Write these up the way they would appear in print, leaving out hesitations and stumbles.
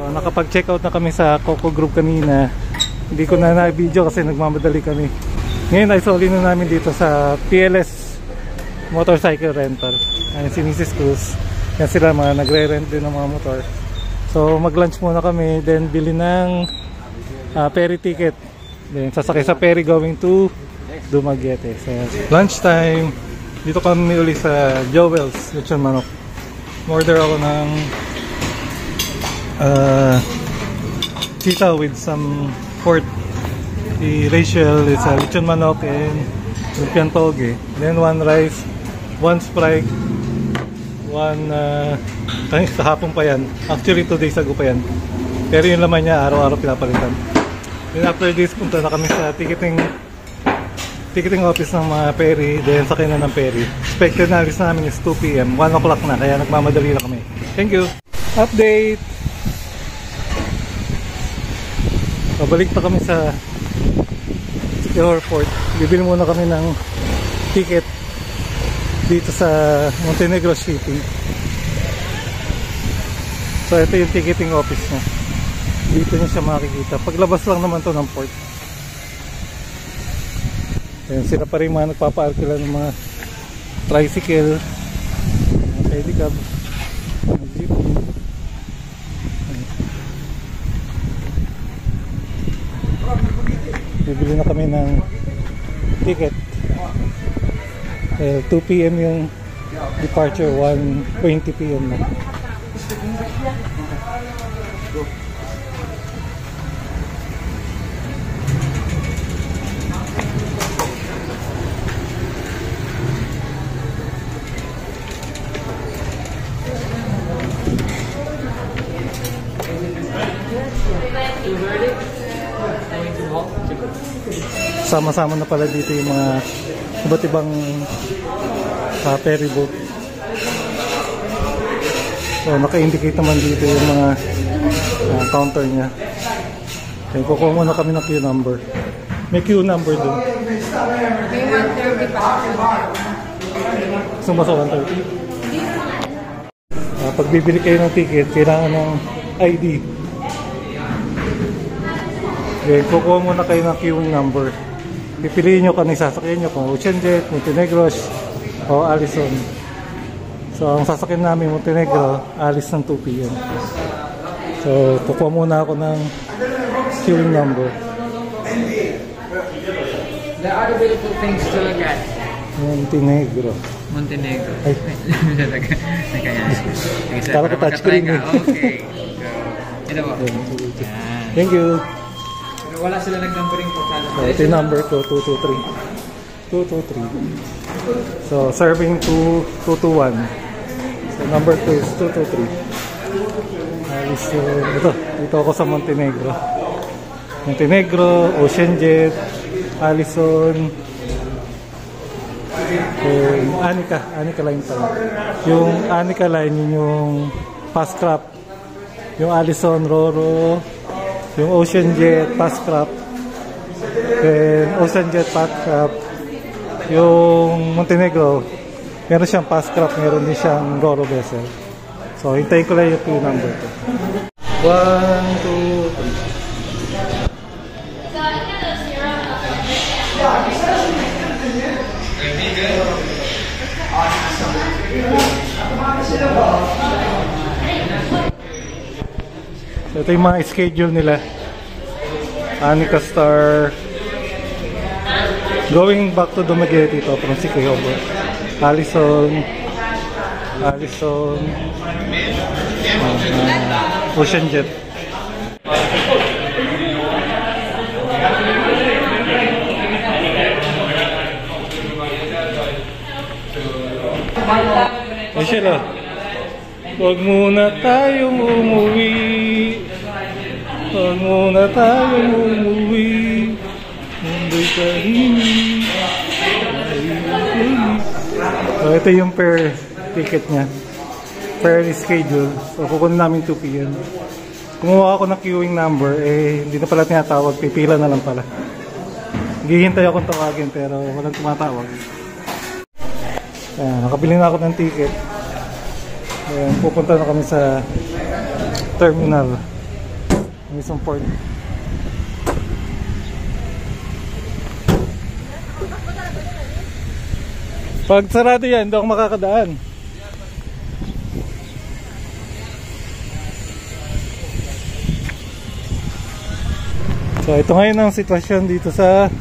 Nakapag-check out na kami sa Coco Group kanina. Hindi ko na na-video kasi nagmamadali kami. Ngayon ay soli na namin dito sa PLS Motorcycle Rental. Ayan si Mrs. Cruz. Yan sila mga nagre-rent din ng mga motor. So mag-lunch muna kami, then bili ng ferry ticket. Then sasakay sa ferry going to Dumaguete. So lunch time. Dito kami uli sa Joel's Lechon Manok. Order ako ng sitaw with some pork. Si Rachel is a lechon manok and lumpiang toge. Then one rice, one Sprite, one kahapon pa yan. Actually 2 days ago pa yan. Pero yung laman niya araw-araw pinapalitan. Then after this punta na kami sa ticketing office ng mga ferry. Then sakay na ng ferry. Expected na alis namin is 2 PM, 1 o'clock na, kaya nagmamadali na kami. Thank you. Update. Pabalik pa kami sa City Airport. Bibili muna kami ng ticket dito sa Montenegro Shipping. So ito yung ticketing office niya. Dito niya siya makikita. Paglabas lang naman to ng port. Ayan, sila pa rin mga nagpapaarkila ng mga tricycle, mga pedicab, mga jeep. Bibili na kami ng ticket. 2 PM yung departure, 1:20 PM na. Sama-sama na pala dito yung mga iba't ibang ferry boat. So naka-indicate naman dito yung mga counter niya. Then kukuha muna kami ng queue number. May queue number dun. May 130 pa. Suma sa 130? Pag bibili kayo ng ticket, kailangan ng ID. Then kukuha muna kayo ng queuing number. Pipiliin nyo kung sasakyan nyo, kung Ocean Jet, Montenegro o Allison. So ang sasakyan namin Montenegro, alis ng 2 PM. So kukuha muna ako ng queuing number. There are beautiful things to look at. Montenegro. Ay. Kala ko touchscreen eh. Okay. Ito po. Thank you. Wala sila nag-numbering po sana. So, ito yung number ko, 223. 223. So, serving to 221. So, number 2 is 223. So, dito ako sa Montenegro. Montenegro, Ocean Jet, Allison, Anika line pala. Yung Anika line, yung Fastcraft. Yung Allison, Roro, yung Ocean Jet, Fastcraft, then Ocean Jet, Fastcraft, yung Montenegro, meron siyang Fastcraft, meron din siyang Roro vessel. So, hintayin ko lang yung queue number ko. 1, 2, 3. So, ito yung mga schedule nila. Anika Star going back to Dumaguete ito from Siquijor. Allison, Ocean Jet. Ay siya, huwag muna tayong umuwi. Huwag muna tayong umuwi. Mundo'y tahimik. So ito yung per ticket niya. Per schedule. So kukunin namin 2 PM. Kumuha ako ng queuing number, hindi na pala tinatawag, pipila na lang pala. Hihintay akong tawagin pero walang tumatawag. Ayan, nakabili na ako ng ticket. Ayan, pupunta na kami sa terminal. May isang port. Pag sarado yan, hindi ako makakadaan. So ito ngayon ang sitwasyon dito sa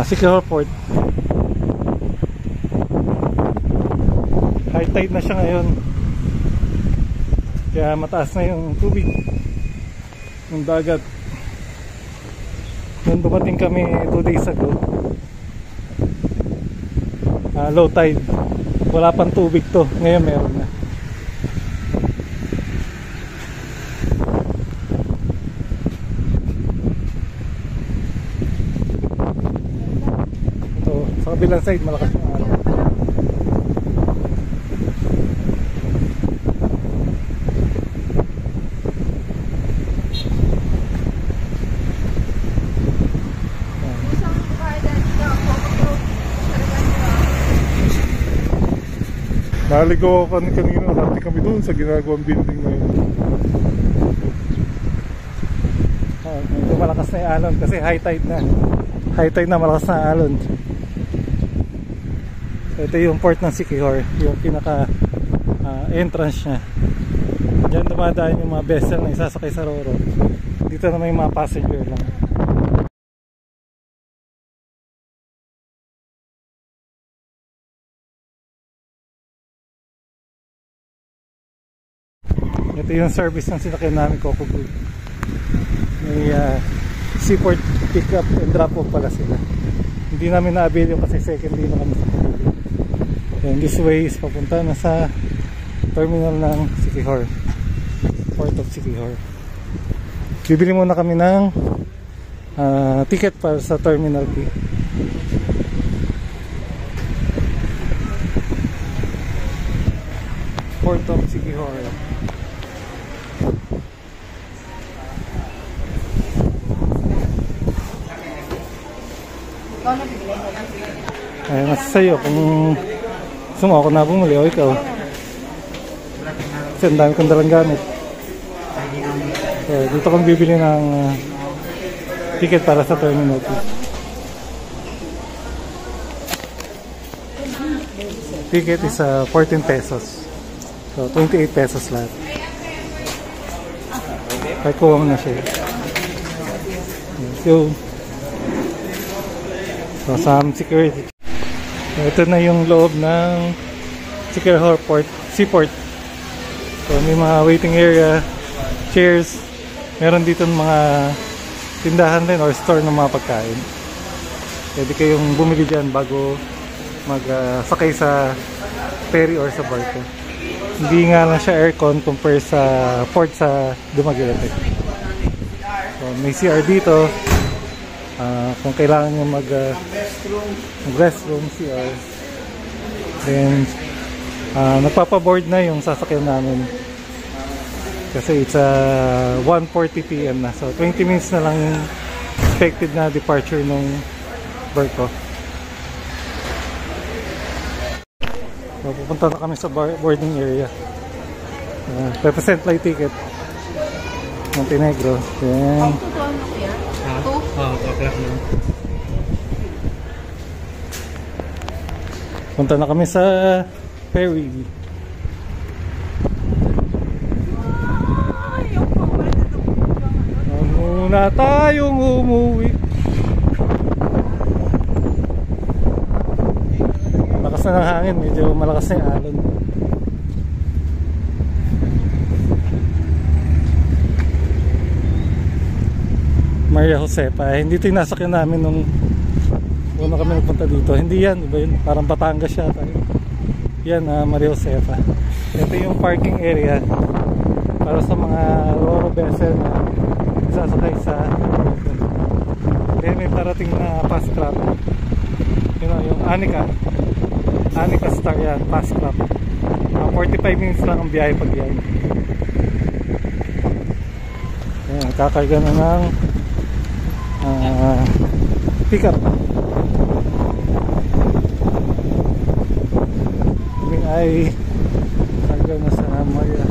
Siquijor Port. High tide na siya ngayon, kaya mataas na yung tubig ng dagat. Nung dumating kami 2 days ago, low tide, wala pang tubig to. Ngayon meron na. Sa kabilang side malakas yung araw. Naligaw ako kanina, nakati kami doon sa ginagawang building na yun. Medyo malakas na yung alon kasi high tide na. High tide na, malakas na alon. Ito yung port ng Siquijor, yung pinaka entrance nya. Diyan dumadaan yung mga vessel na isasakay sa Roro. Dito na may mga passenger lang. Ito yung service ng sinakyan namin, Coco Group. May seaport pick up and drop off pala sila. Hindi namin na-avail yung kasi second day na kami sa Coco Group. And this way is papunta na sa terminal ng Siquijor, Port of Siquijor. Bibili muna kami ng ticket para sa Terminal B. Port of Siquijor. Ay, nasa sa'yo kung gusto mo ako na bumuli o ikaw. Kasi ang dami kong dalang gamit. So, dito kong bibili ng ticket para sa Terminal 2. Ticket is 14 pesos. So 28 pesos lahat. Kaya kuha mo na siya. So some security. So, ito na yung loob ng Siquijor Port, Seaport. So may mga waiting area, chairs. Meron dito mga tindahan din or store ng mga pagkain. Pwede kayong bumili dyan bago magsakay sa ferry or sa barko. Hindi nga lang siya aircon compare sa port sa Dumaguete. So may CR dito. Kung kailangan nyo mag-restroom, CR. Then nagpapaboard na yung sasakyan namin kasi it's 1:40 PM na, so 20 minutes na lang yung expected na departure ng barko. So pupunta na kami sa boarding area. Represent flight ticket Montenegro. Then punta na kami sa ferry. Muna tayong umuwi. Lakas na ng hangin, medyo malakas na yung alon. Maria Josepa, hindi ito yung nasakyan namin nung una kami nagpunta dito. Hindi yan, iba yun, parang Batangas siya tayo. Yan, Maria Josepa. Ito yung parking area para sa mga Roro vessel na sasakay sa then may parating na fast crab, yung Anika Star yan, fast crab. 45 minutes lang ang biyahe pag yan. Ayan, kakarga na ng pick up. Kami ay karga na sa Maria.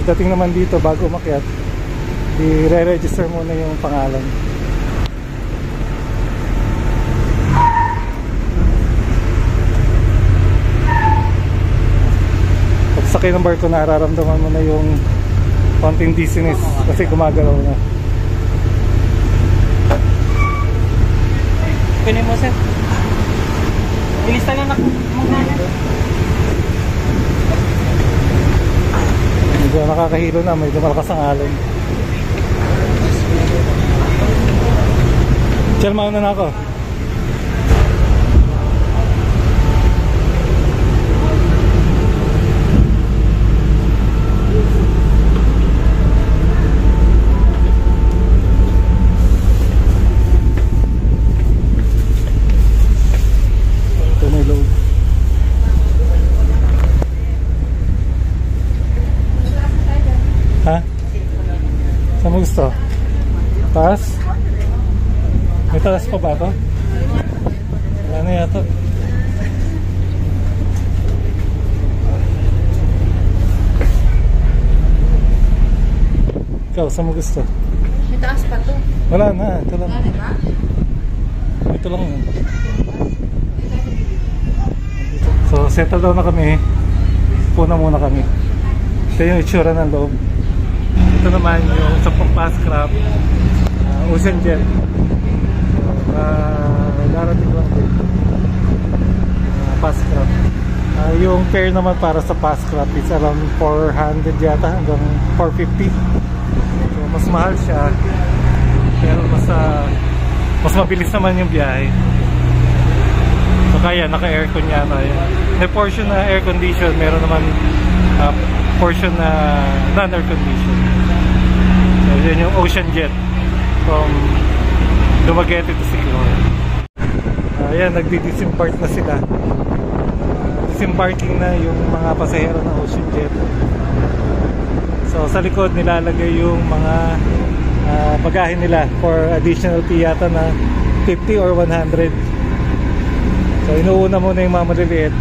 pagdating naman dito bago umakyat, i-re-register muna yung pangalan. Pagsakay ng barko, nararamdaman mo na yung konting dizziness kasi gumagalaw na. Kunin mo, sir. Ilista lang ako. Medyo nakakahilo na, medyo malakas ang alon. Chill, mauna na ako. Ito may load. Ha? Saan mo gusto? Taas? May taas pa ba ito? Wala na yata. Ikaw, saan mo gusto? May taas pa to. Wala na, ito lang. Wala na ba? Ito lang. So, settle down na kami. Puna muna kami. Ito yung itsura ng loob. Ito naman yung sa Pascrap, Ocean Jet. Darating lang din. Pascrap. Yung fare naman para sa Pascrap is around 400 yata hanggang 450. So, mas mahal siya. Pero mas mabilis naman yung biyahe. So kaya naka-aircon yata yun. May portion na air condition, meron naman portion na non-air condition. So yun yung Ocean Jet from Dumaguete to Siquijor. Ayan, nagdi-disembark na sila. Disembarking na yung mga pasahero ng Ocean Jet. So sa likod nilalagay yung mga bagahe nila for additional fee yata na 50 or 100. So inuuna muna yung mga maliliit,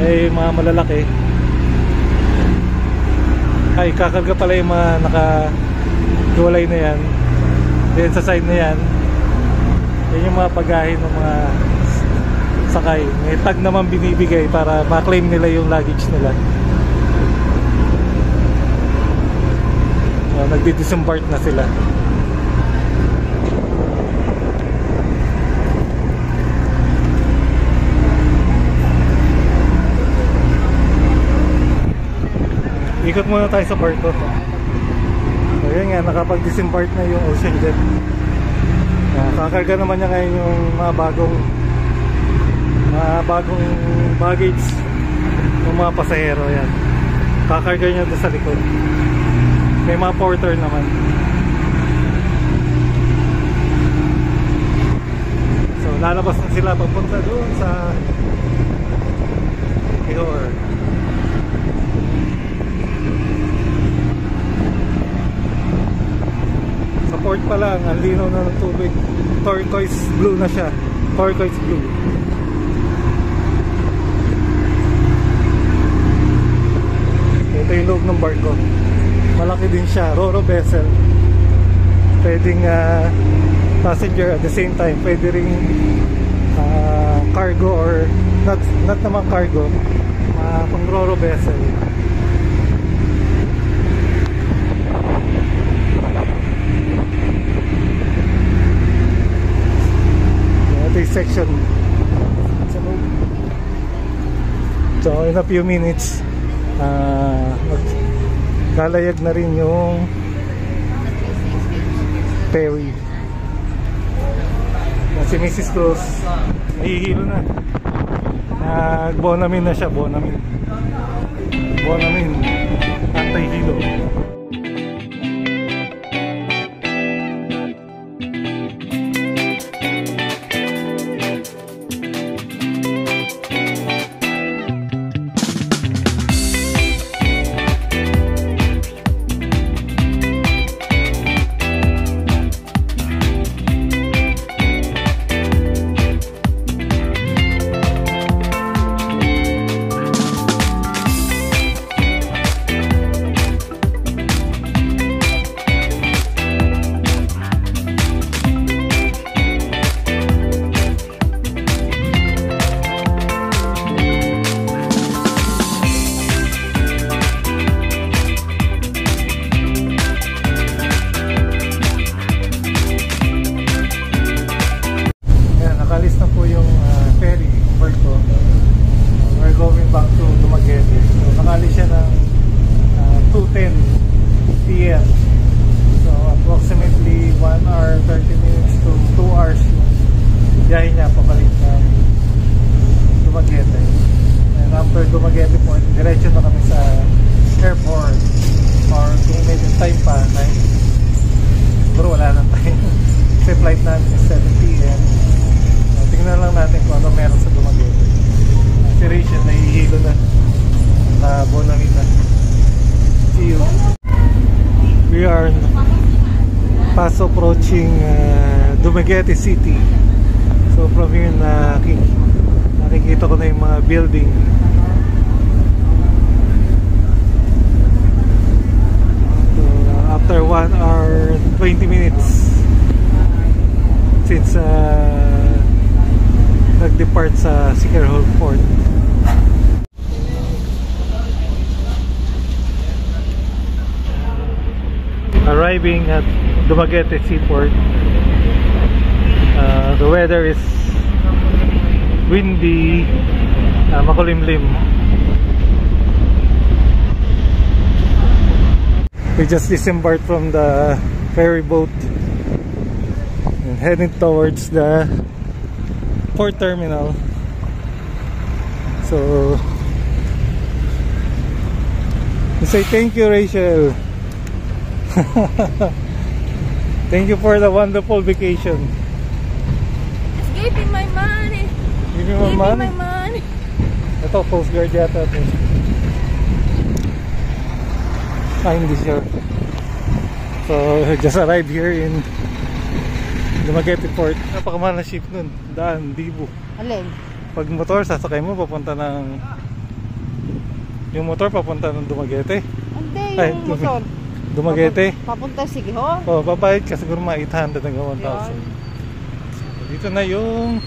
ay mga malalaki. Ay kakarga pala yung mga naka-dualay na yan. Then sa side na yan, yan yung mga bagahe ng mga sakay. May tag naman binibigay para ma-claim nila yung luggage nila. So nagdi-disembark na sila. Ikot muna tayo sa barko. So yun nga, nakapag-disembark na yung Ocean Jet. Kakarga naman niya ngayon yung mga bagong baggage ng mga pasahero. Yan, kakarga niya doon sa likod. May mga porter naman. So lalabas na sila papunta doon sa Siquijor. Sa port pa lang, ang linaw na ng tubig. Turquoise blue na siya. Turquoise blue. Ito yung loob ng barko. Malaki din siya. Ro-ro vessel. Pwedeng passenger at the same time. Pwede ring cargo or not naman cargo. Pang ro-ro vessel. Section. So in a few minutes lalayag na rin yung ferry. Si Mrs. Cruz nahihilo na. Bonamin na siya. Bonamin anti-hilo. flight natin is 7 p.m. Tingnan lang natin kung ano meron sa Dumaguete. Si Rachel nahihilo na. Bonamita. See you. We are fast approaching Dumaguete City. So from here nakikita ko na yung mga building. So after 1 hour 20 minutes since nag-depart sa Siquijor Port. Arriving at Dumaguete Seaport. The weather is windy, makulimlim. We just disembarked from the ferry boat and heading towards the port terminal. So we say thank you, Rachel. Thank you for the wonderful vacation. Just give me my money. Give me Give me money. my money. Ito, Coast Guard yata ito. Hindi sure. So, just arrived here in Dumaguete Port. Napakamahal na ship nun. Daan, Dibu. Alin? Pag motor, sasakay mo, papunta ng... Yung motor, papunta ng Dumaguete. Hindi, Ay, yung motor. Dumaguete. Papunta Siquijor. Oh, babayad ka siguro mga 800 hanggang 1,000. So, dito na yung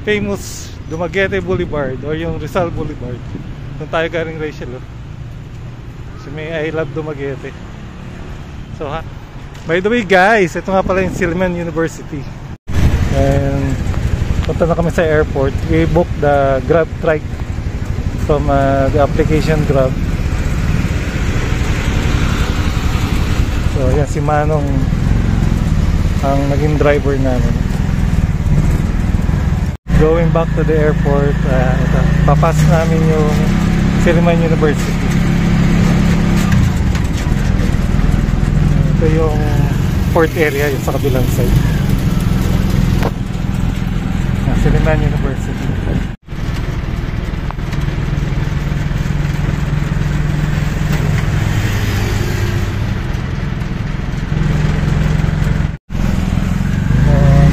famous Dumaguete Boulevard or yung Rizal Boulevard. Doon tayo galing, Rachel. Oh. So may I love Dumaguete. So ha. By the way guys, ito nga pala yung Silliman University. And punta na kami sa airport. We booked the Grab trike from the application Grab. So yan si Manong ang naging driver namin. Going back to the airport, papas namin yung Silliman University. Ito yung port area, yung sa kabilang side. Silliman University.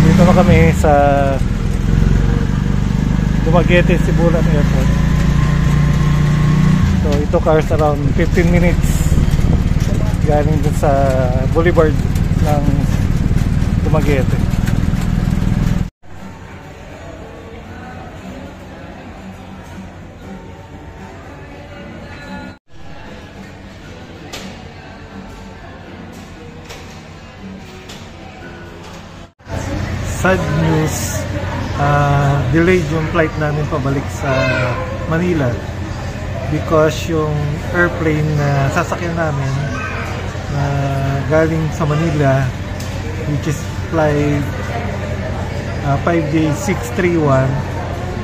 Dito na kami sa Dumaguete Sibulan Airport. So it took us around 15 minutes galing dun sa boulevard ng Dumaguete. Sad news, delayed yung flight namin pabalik sa Manila because yung airplane na sasakyan namin galing sa Manila, which is flight 5J631,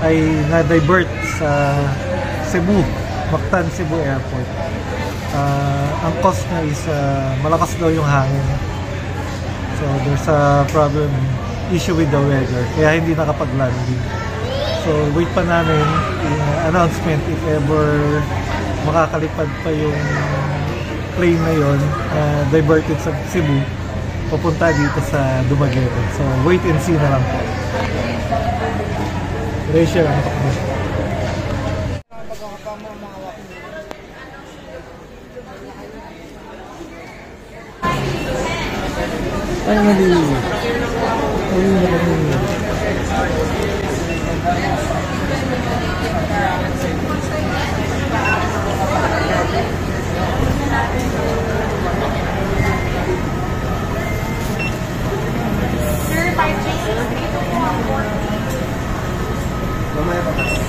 ay na-divert sa Cebu, Mactan Cebu Airport. Ang cost niya is malakas daw yung hangin, so there's a issue with the weather, kaya hindi nakapag-landing. So wait pa namin yung announcement if ever makakalipad pa yung plane na yun, diverted sa Cebu papunta dito sa Dumaguete. So wait and see na lang po. Rachel, ano pa? Ay, mali. Ay, mali. Sir, 5J632 po ang board.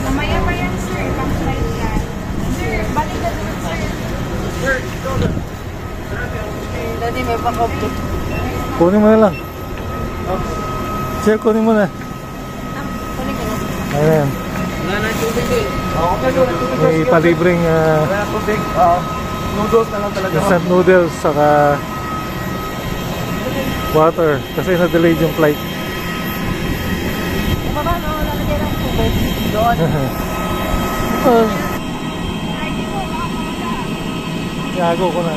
Mamaya pa yan, sir. Pang-flight yan. Sir, balik na doon, sir. Sir, ito na. Daddy, may pakopto. Kunin mo na lang. Sir, kunin mo na. Kunin ko na. Ayan. Wala na tubig eh. May palibreng Wala na tubig. Oo. Noodles na lang talaga. instant noodles saka Water, kasi na-delayed yung flight. Baba, no? Lalagay lang tubig. Doon. Yago ko na.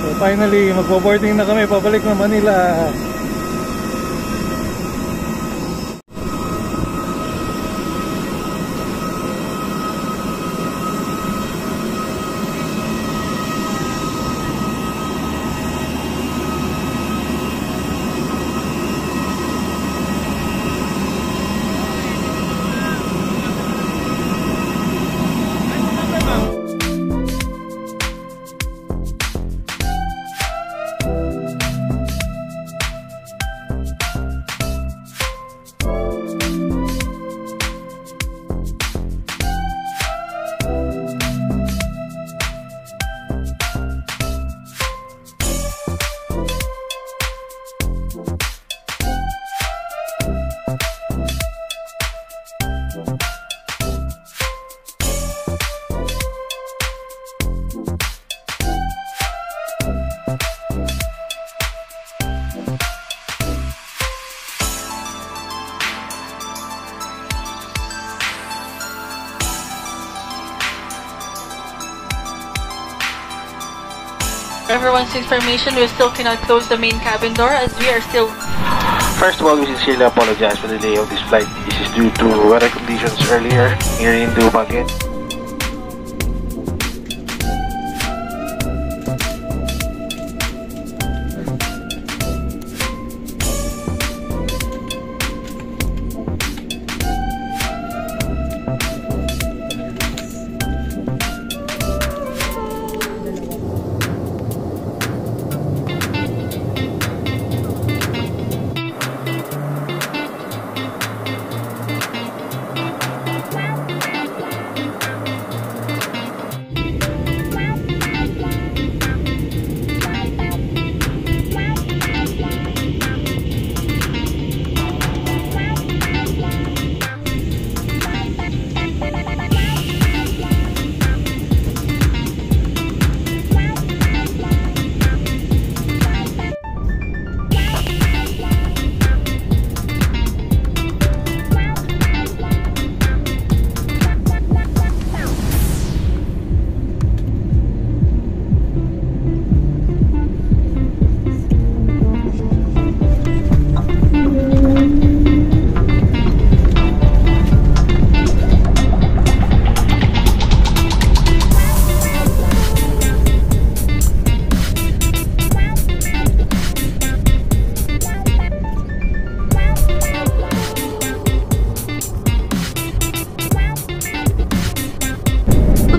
So finally, magbo-boarding na kami pabalik na Manila. For everyone's information, we still cannot close the main cabin door as we are still... First of all, we sincerely apologize for the delay of this flight. This is due to weather conditions earlier here in Dumaguete.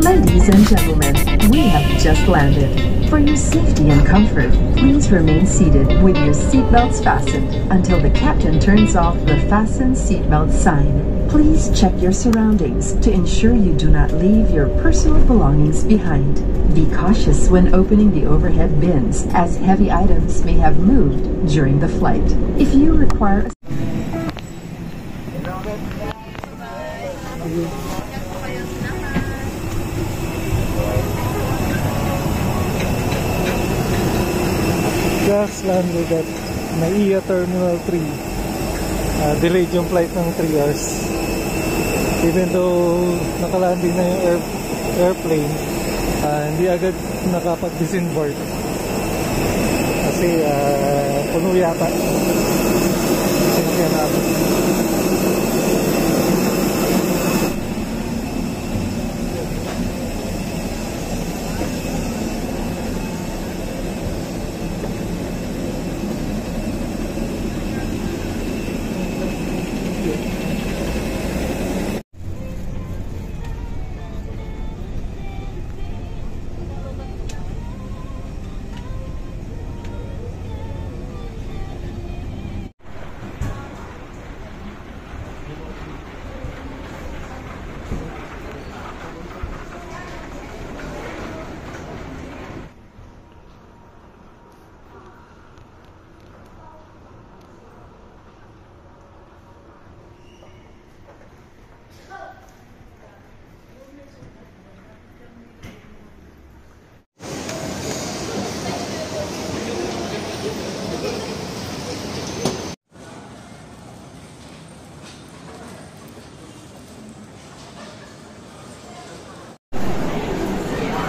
Ladies and gentlemen, we have just landed. For your safety and comfort, please remain seated with your seatbelts fastened until the captain turns off the fasten seatbelt sign. Please check your surroundings to ensure you do not leave your personal belongings behind. Be cautious when opening the overhead bins, as heavy items may have moved during the flight. If you require Just landed at Naiya Terminal 3. Delayed yung flight ng 3 hours. Even though nakalanding na yung airplane, hindi agad nakapag-disembark. Kasi puno yata. Sinakyan natin.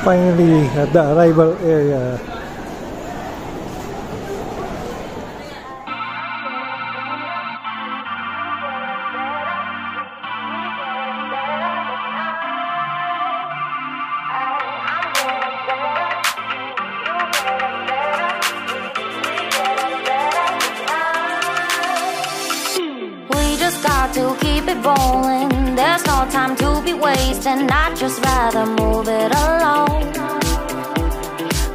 Finally, at the arrival area. We just got to keep it rolling. There's no time to be wasting. I'd just rather move it along.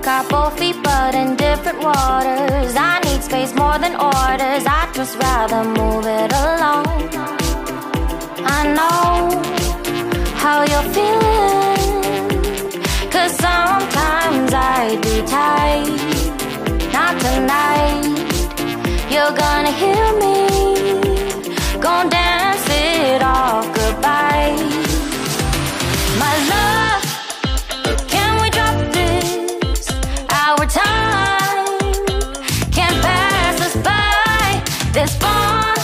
Couple feet but in different waters. I need space more than orders. I'd just rather move it along. I know how you're feeling, 'cause sometimes I'd be tight. Not tonight. You're gonna hear me. Gonna dance it off goodbye. My love, can we drop this? Our time can't pass us by. This bond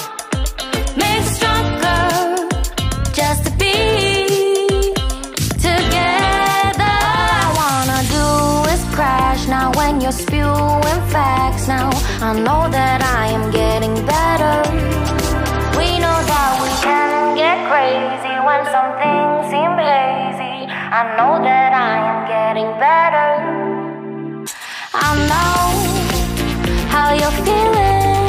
makes us stronger just to be together. All I wanna do is crash now when you're spewing facts. Now I know that I am getting better. We know that we can get crazy when some things seem hazy. I know that I am getting better. I know how you're feeling,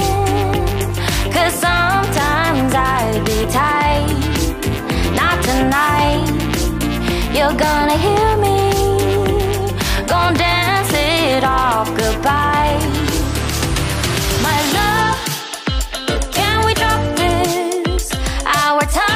'cause sometimes I'd be tight. Not tonight. You're gonna hear me. Gonna dance it off goodbye. My love, can we drop this? Our time